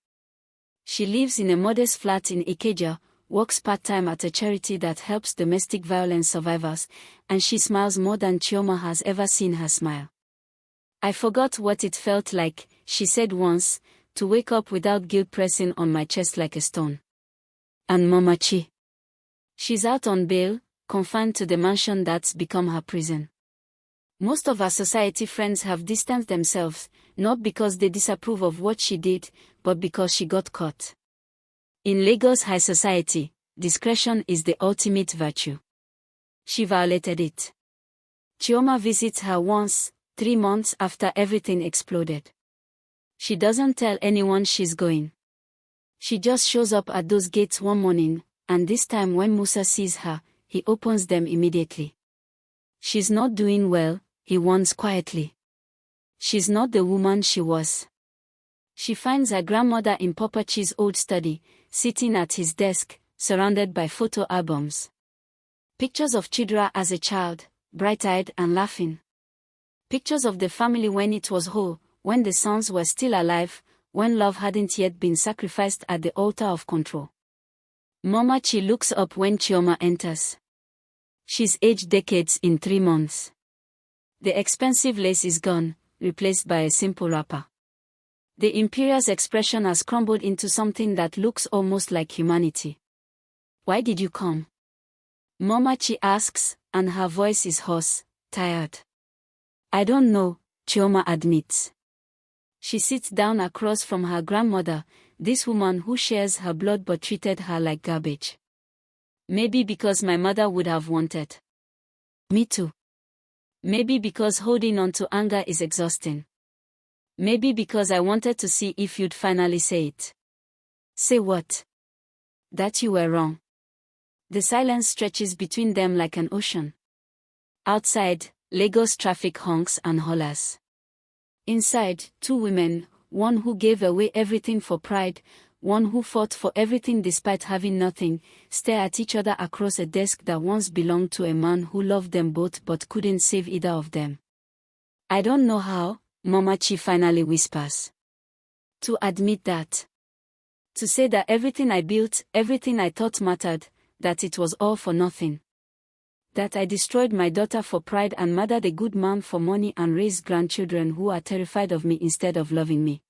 She lives in a modest flat in Ikeja, works part-time at a charity that helps domestic violence survivors, and she smiles more than Chioma has ever seen her smile. I forgot what it felt like, she said once, to wake up without guilt pressing on my chest like a stone. And Momachi? She's out on bail, confined to the mansion that's become her prison. Most of her society friends have distanced themselves, not because they disapprove of what she did, but because she got caught. In Lagos high society, discretion is the ultimate virtue. She violated it. Chioma visits her once, 3 months after everything exploded. She doesn't tell anyone she's going. She just shows up at those gates one morning, and this time when Musa sees her, he opens them immediately. She's not doing well, he warns quietly. She's not the woman she was. She finds her grandmother in Popachi's old study, sitting at his desk, surrounded by photo albums. Pictures of Chidera as a child, bright-eyed and laughing. Pictures of the family when it was whole, when the sons were still alive, when love hadn't yet been sacrificed at the altar of control. Momachi looks up when Chioma enters. She's aged decades in 3 months. The expensive lace is gone, replaced by a simple wrapper. The imperious expression has crumbled into something that looks almost like humanity. Why did you come? Momachi asks, and her voice is hoarse, tired. I don't know, Chioma admits. She sits down across from her grandmother, this woman who shares her blood but treated her like garbage. Maybe because my mother would have wanted me to. Maybe because holding on to anger is exhausting. Maybe because I wanted to see if you'd finally say it. Say what? That you were wrong. The silence stretches between them like an ocean. Outside, Lagos traffic honks and hollers. Inside, two women, one who gave away everything for pride, one who fought for everything despite having nothing, stare at each other across a desk that once belonged to a man who loved them both but couldn't save either of them. I don't know how, Mama Chi finally whispers. To admit that. To say that everything I built, everything I thought mattered, that it was all for nothing. That I destroyed my daughter for pride and murdered a good man for money and raised grandchildren who are terrified of me instead of loving me.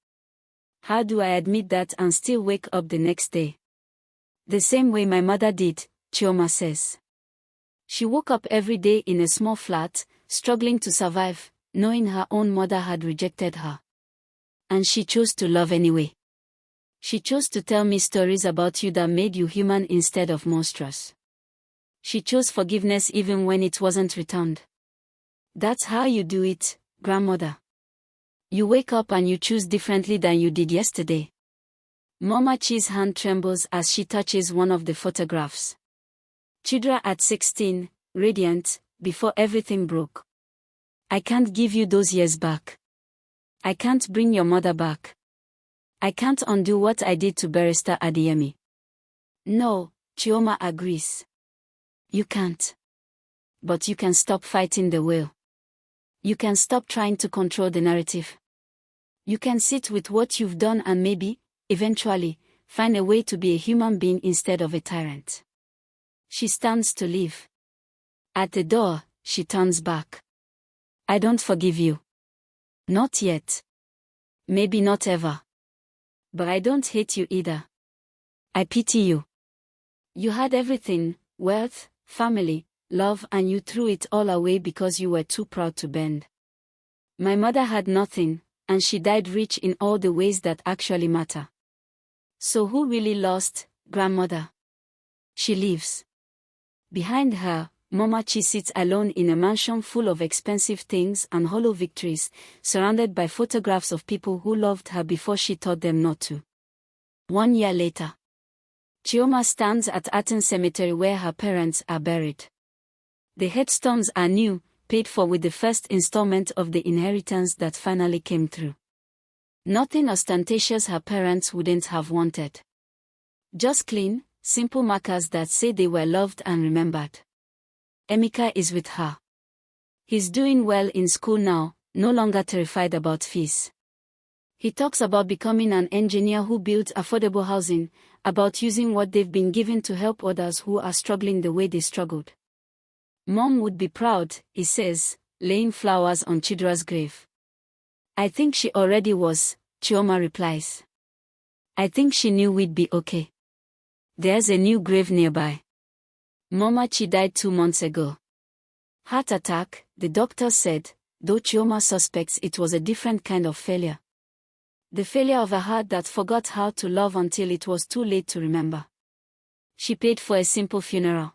How do I admit that and still wake up the next day? The same way my mother did, Chioma says. She woke up every day in a small flat, struggling to survive, knowing her own mother had rejected her. And she chose to love anyway. She chose to tell me stories about you that made you human instead of monstrous. She chose forgiveness even when it wasn't returned. That's how you do it, grandmother. You wake up and you choose differently than you did yesterday. Mama Chi's hand trembles as she touches one of the photographs. Chidera at 16, radiant, before everything broke. I can't give you those years back. I can't bring your mother back. I can't undo what I did to Barrister Adeyemi. No, Chioma agrees. You can't. But you can stop fighting the will. You can stop trying to control the narrative. You can sit with what you've done and maybe, eventually, find a way to be a human being instead of a tyrant. She stands to leave. At the door, she turns back. I don't forgive you. Not yet. Maybe not ever. But I don't hate you either. I pity you. You had everything, wealth, family, love, and you threw it all away because you were too proud to bend. My mother had nothing, and she died rich in all the ways that actually matter. So who really lost, grandmother? She leaves. Behind her, Mama Chi sits alone in a mansion full of expensive things and hollow victories, surrounded by photographs of people who loved her before she taught them not to. 1 year later, Chioma stands at Aten Cemetery where her parents are buried. The headstones are new, paid for with the first installment of the inheritance that finally came through. Nothing ostentatious her parents wouldn't have wanted. Just clean, simple markers that say they were loved and remembered. Emeka is with her. He's doing well in school now, no longer terrified about fees. He talks about becoming an engineer who builds affordable housing, about using what they've been given to help others who are struggling the way they struggled. Mom would be proud, he says, laying flowers on Chidera's grave. I think she already was, Chioma replies. I think she knew we'd be okay. There's a new grave nearby. Mama Chi died 2 months ago. Heart attack, the doctor said, though Chioma suspects it was a different kind of failure. The failure of a heart that forgot how to love until it was too late to remember. She paid for a simple funeral.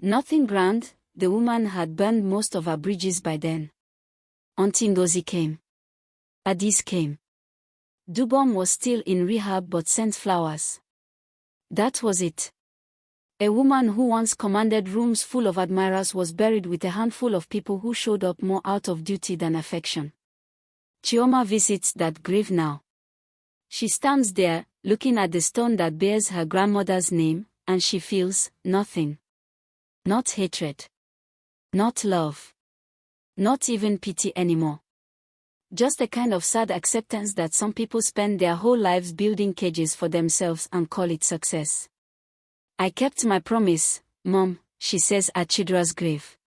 Nothing grand, the woman had burned most of her bridges by then. Auntie Ngozi came. Adis came. Dubom was still in rehab but sent flowers. That was it. A woman who once commanded rooms full of admirers was buried with a handful of people who showed up more out of duty than affection. Chioma visits that grave now. She stands there, looking at the stone that bears her grandmother's name, and she feels nothing. Not hatred. Not love. Not even pity anymore. Just a kind of sad acceptance that some people spend their whole lives building cages for themselves and call it success. I kept my promise, Mom, she says at Chidera's grave.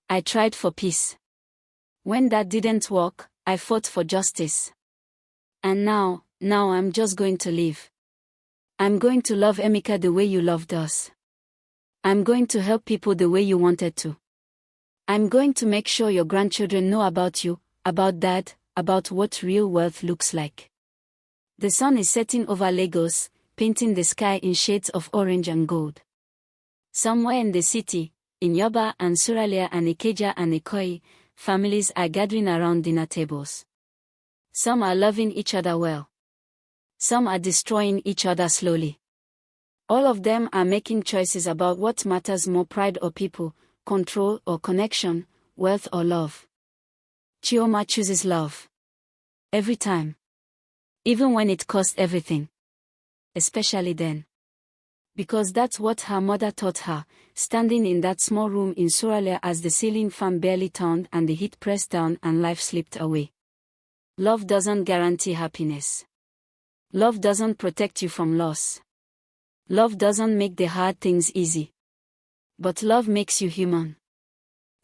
I tried for peace. When that didn't work, I fought for justice. And now I'm just going to live. I'm going to love Emeka the way you loved us. I'm going to help people the way you wanted to. I'm going to make sure your grandchildren know about you, about Dad, about what real wealth looks like. The sun is setting over Lagos, painting the sky in shades of orange and gold. Somewhere in the city, in Yoruba and Suralia and Ikeja and Ikoyi, families are gathering around dinner tables. Some are loving each other well. Some are destroying each other slowly. All of them are making choices about what matters more: pride or people, control or connection, wealth or love. Chioma chooses love. Every time. Even when it costs everything. Especially then. Because that's what her mother taught her, standing in that small room in Suralia as the ceiling fan barely turned and the heat pressed down and life slipped away. Love doesn't guarantee happiness. Love doesn't protect you from loss. Love doesn't make the hard things easy. But love makes you human.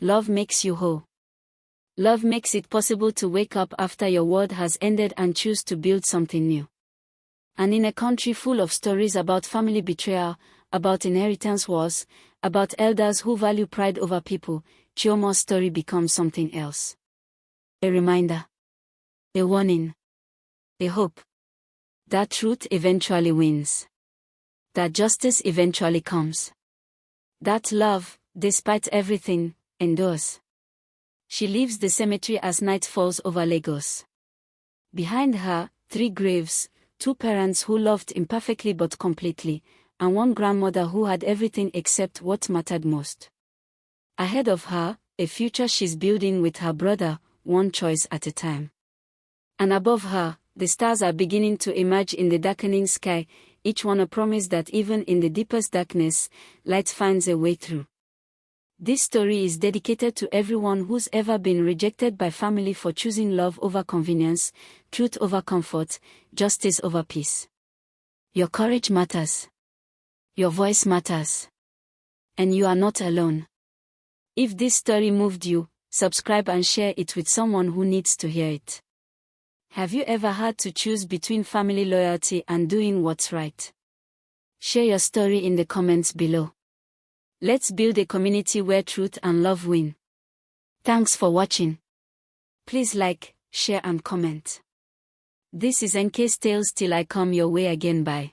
Love makes you whole. Love makes it possible to wake up after your world has ended and choose to build something new. And in a country full of stories about family betrayal, about inheritance wars, about elders who value pride over people, Chioma's story becomes something else. A reminder. A warning. A hope. That truth eventually wins. That justice eventually comes. That love, despite everything, endures. She leaves the cemetery as night falls over Lagos. Behind her, 3 graves, 2 parents who loved imperfectly but completely, and 1 grandmother who had everything except what mattered most. Ahead of her, a future she's building with her brother, one choice at a time. And above her, the stars are beginning to emerge in the darkening sky, each one a promise that even in the deepest darkness, light finds a way through. This story is dedicated to everyone who's ever been rejected by family for choosing love over convenience, truth over comfort, justice over peace. Your courage matters. Your voice matters. And you are not alone. If this story moved you, subscribe and share it with someone who needs to hear it. Have you ever had to choose between family loyalty and doing what's right? Share your story in the comments below. Let's build a community where truth and love win. Thanks for watching. Please like, share and comment. This is NK's Tales till I come your way again. Bye.